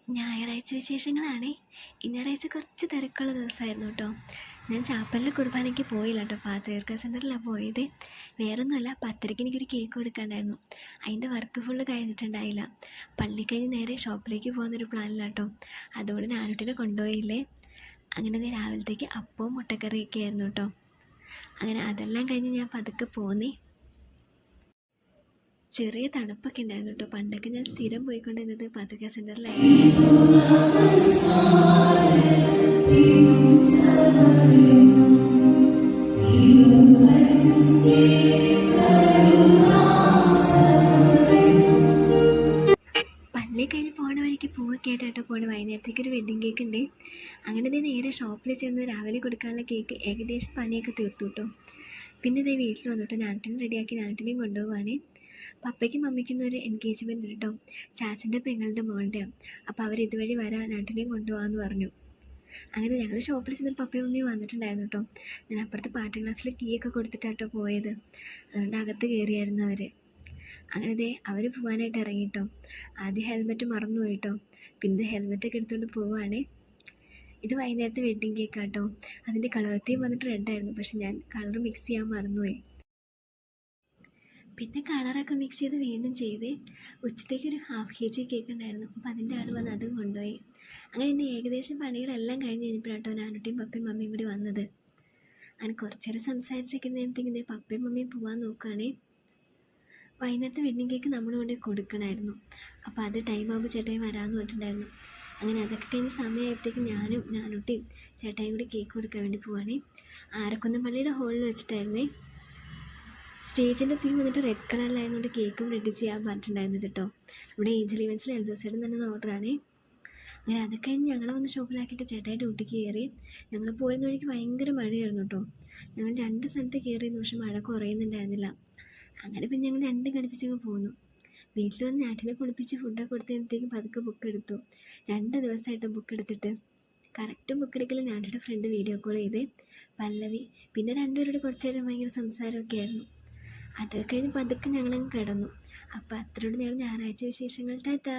ഞായറാഴ്ച വിശേഷങ്ങളാണേ. ഈ ഞായറാഴ്ച കുറച്ച് തിരക്കുള്ള ദിവസമായിരുന്നു കേട്ടോ. ഞാൻ ചാപ്പലിൽ കുർബാനയ്ക്ക് പോയില്ല കേട്ടോ, പാത്രീർക്ക സെൻറ്ററിലാണ് പോയത്. വേറൊന്നുമല്ല, 10:30 എനിക്കൊരു കേക്ക് കൊടുക്കാണ്ടായിരുന്നു. അതിൻ്റെ വർക്ക് ഫുള്ള് കഴിഞ്ഞിട്ടുണ്ടായില്ല. പള്ളി കഴിഞ്ഞ് നേരെ ഷോപ്പിലേക്ക് പോകുന്നൊരു പ്ലാനിലാട്ടോ. അതുകൊണ്ട് നാനൂട്ടിനെ കൊണ്ടുപോയില്ലേ. അങ്ങനെ രാവിലത്തേക്ക് അപ്പവും മുട്ടക്കറിയൊക്കെ ആയിരുന്നു കേട്ടോ. അങ്ങനെ അതെല്ലാം കഴിഞ്ഞ് ഞാൻ പതുക്കെ പോന്നേ. ചെറിയ തണുപ്പൊക്കെ ഉണ്ടായിരുന്നു കേട്ടോ. പണ്ടൊക്കെ ഞാൻ സ്ഥിരം പോയിക്കൊണ്ടിരുന്നത് പത്രിക സെൻറ്ററിലായിരുന്നു. പള്ളി കഴിഞ്ഞ് പോണ വഴിക്ക് പൂവൊക്കെ ആയിട്ടോ പോണ. വൈകുന്നേരത്തേക്ക് ഒരു വെഡ്ഡിങ് കേക്ക് ഉണ്ട്. അങ്ങനെ നേരെ ഷോപ്പിൽ ചെന്ന് രാവിലെ കൊടുക്കാനുള്ള കേക്ക് ഏകദേശം പണിയൊക്കെ തീർത്തു കേട്ടോ. പിന്നെ വീട്ടിൽ വന്നിട്ട് നാട്ടിനെ റെഡിയാക്കി നാട്ടിനെയും കൊണ്ടുപോകുവാണ്. പപ്പയ്ക്കും മമ്മിക്കും ഒരു എൻഗേജ്മെൻറ്റ് കേട്ടോ, ചാച്ചൻ്റെ പെങ്ങളുടെ മോളുടെയാണ്. അപ്പോൾ അവർ ഇതുവഴി വരാൻ നാട്ടിനെയും കൊണ്ടുപോകാമെന്ന് പറഞ്ഞു. അങ്ങനെ ഞങ്ങൾ ഷോപ്പിൽ ചെന്നിട്ട് പപ്പയും മമ്മിയും വന്നിട്ടുണ്ടായിരുന്നു കേട്ടോ. ഞാൻ അപ്പുറത്തെ പാട്ട് ക്ലാസ്സിൽ കീയൊക്കെ കൊടുത്തിട്ടാട്ടോ പോയത്. അതുകൊണ്ട് അകത്ത് കയറിയായിരുന്നു അവർ. അങ്ങനെ അവർ പോകാനായിട്ട് ഇറങ്ങി കേട്ടോ. ആദ്യം ഹെൽമെറ്റ് മറന്നു പോയി കേട്ടോ. പിന്നെ ഹെൽമെറ്റൊക്കെ എടുത്തുകൊണ്ട് പോവുകയാണേ. ഇത് വൈകുന്നേരത്തെ വെഡ്ഡിങ് കേക്കാട്ടോ. അതിൻ്റെ കളർ തീം വന്നിട്ട് റെഡായിരുന്നു, പക്ഷെ ഞാൻ കളർ മിക്സ് ചെയ്യാൻ മറന്നുപോയി. പിന്നെ കളറൊക്കെ മിക്സ് ചെയ്ത് വീണ്ടും ചെയ്ത് ഉച്ചത്തേക്ക് ഒരു 1/2 kg കേക്ക് ഉണ്ടായിരുന്നു. അപ്പോൾ അതിൻ്റെ ആൾ വന്ന് അതും കൊണ്ടുപോയി. അങ്ങനെ എൻ്റെ ഏകദേശം പണികളെല്ലാം കഴിഞ്ഞ് കഴിഞ്ഞപ്പോഴാട്ടോ നാനുട്ടിയും പപ്പയും മമ്മിയും കൂടി വന്നത്. അങ്ങനെ കുറച്ച് നേരം സംസാരിച്ചൊക്കെ നേരത്തേക്ക് പപ്പയും മമ്മിയും പോകാൻ നോക്കുകയാണേ. വൈകുന്നേരത്തെ വെഡ്ഡിങ് കേക്ക് നമ്മൾ കൊണ്ട് കൊടുക്കണമായിരുന്നു. അപ്പോൾ അത് ടൈം ആകുമ്പോൾ ചേട്ടായി വരാമെന്ന് പറഞ്ഞിട്ടുണ്ടായിരുന്നു. അങ്ങനെ അതൊക്കെ കഴിഞ്ഞ് സമയമായപ്പോഴത്തേക്ക് ഞാനും നാനുട്ടിയും ചേട്ടായും കൂടി കേക്ക് കൊടുക്കാൻ വേണ്ടി പോവുകയാണേ. ആരക്കുന്നം പള്ളിയുടെ ഹോളിൽ വെച്ചിട്ടായിരുന്നേ. സ്റ്റേജിൻ്റെ തീം വന്നിട്ട് റെഡ് കളറിലായതുകൊണ്ട് കേക്കും റെഡി ചെയ്യാൻ പറഞ്ഞിട്ടുണ്ടായിരുന്നത് കേട്ടോ. നമ്മുടെ ഏഞ്ചൽ ഇവൻസിൽ എൽദോസൈഡ് തന്നെ ഓർഡറാണേ. അങ്ങനെ അതൊക്കെ കഴിഞ്ഞ് ഞങ്ങളെ വന്ന് ഷോപ്പിലാക്കിയിട്ട് ചേട്ടായി ഡ്യൂട്ടിക്ക് കയറി. ഞങ്ങൾ പോയിരുന്ന വഴിക്ക് ഭയങ്കര മഴയായിരുന്നു കേട്ടോ. ഞങ്ങൾ 2 സ്ഥലത്ത് കയറിയിരുന്നു, പക്ഷെ മഴ കുറയുന്നുണ്ടായിരുന്നില്ല. അങ്ങനെ പിന്നെ ഞങ്ങൾ 2 ഘടിപ്പിച്ചങ്ങ് പോന്നു. വീട്ടിൽ വന്ന് നാട്ടിനെ കുളിപ്പിച്ച് ഫുഡൊക്കെ കൊടുത്തപ്പോഴത്തേക്കും പതുക്കെ ബുക്ക് എടുത്തു. 2 ദിവസമായിട്ട് ബുക്ക് എടുത്തിട്ട്. കറക്റ്റ് ബുക്ക് എടുക്കൽ നാട്ടിൻ്റെ ഫ്രണ്ട് വീഡിയോ കോൾ ചെയ്ത് പല്ലവി. പിന്നെ രണ്ടുപേരോട് കുറച്ച് നേരം ഭയങ്കര സംസാരമൊക്കെ ആയിരുന്നു. അതൊക്കെ കഴിഞ്ഞ് പതുക്കെ ഞങ്ങളങ്ങ് കിടന്നു. അപ്പോൾ അത്രയോട് ഞങ്ങൾ ഞായറാഴ്ച വിശേഷങ്ങൾ. ടാറ്റാ.